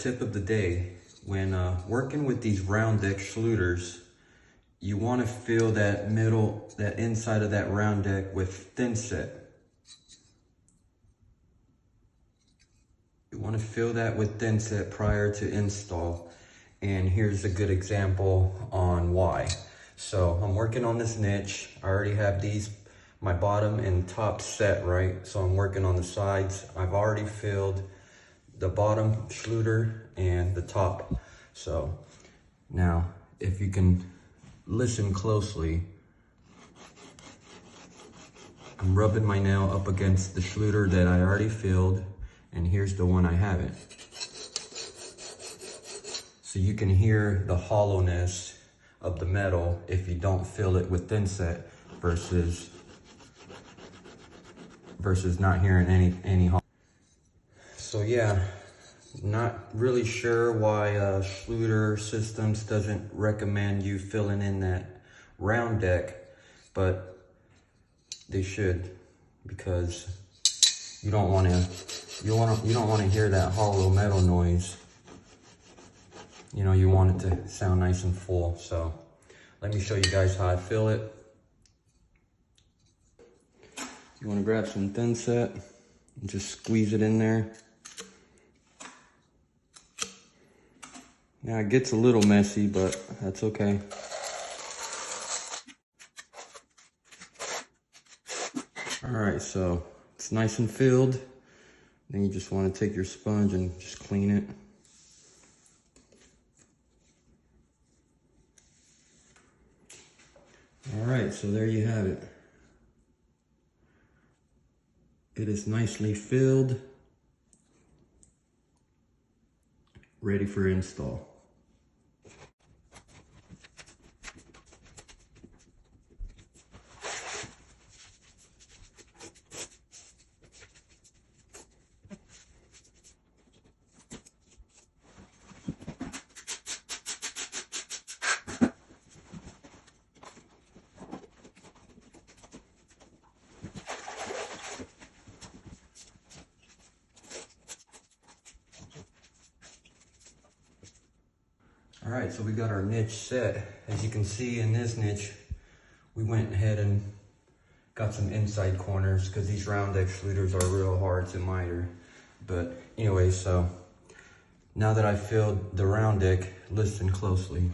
Tip of the day, when working with these Roundec Schluters, you want to fill that inside of that Roundec with thin set. You want to fill that with thin set prior to install. And here's a good example on why. So I'm working on this niche. I already have my bottom and top set, right? So I'm working on the sides. I've already filled the bottom Schluter and the top. So now if you can listen closely, I'm rubbing my nail up against the Schluter that I already filled, and here's the one I haven't. So you can hear the hollowness of the metal if you don't fill it with thin set versus not hearing any hollow. So yeah, not really sure why Schluter Systems doesn't recommend you filling in that Roundec, but they should, because you don't want to hear that hollow metal noise. You know, you want it to sound nice and full. So let me show you guys how I fill it. You want to grab some thin set and just squeeze it in there. Now it gets a little messy, but that's okay. All right, so it's nice and filled. Then you just want to take your sponge and just clean it. All right, so there you have it. It is nicely filled, ready for install. All right, so we got our niche set. As you can see in this niche, we went ahead and got some inside corners because these Roundec Schluters are real hard to miter. But anyway, so now that I filled the Roundec, listen closely.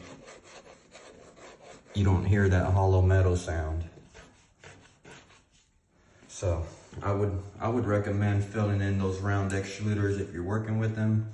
You don't hear that hollow metal sound. So I would recommend filling in those Roundec Schluters if you're working with them.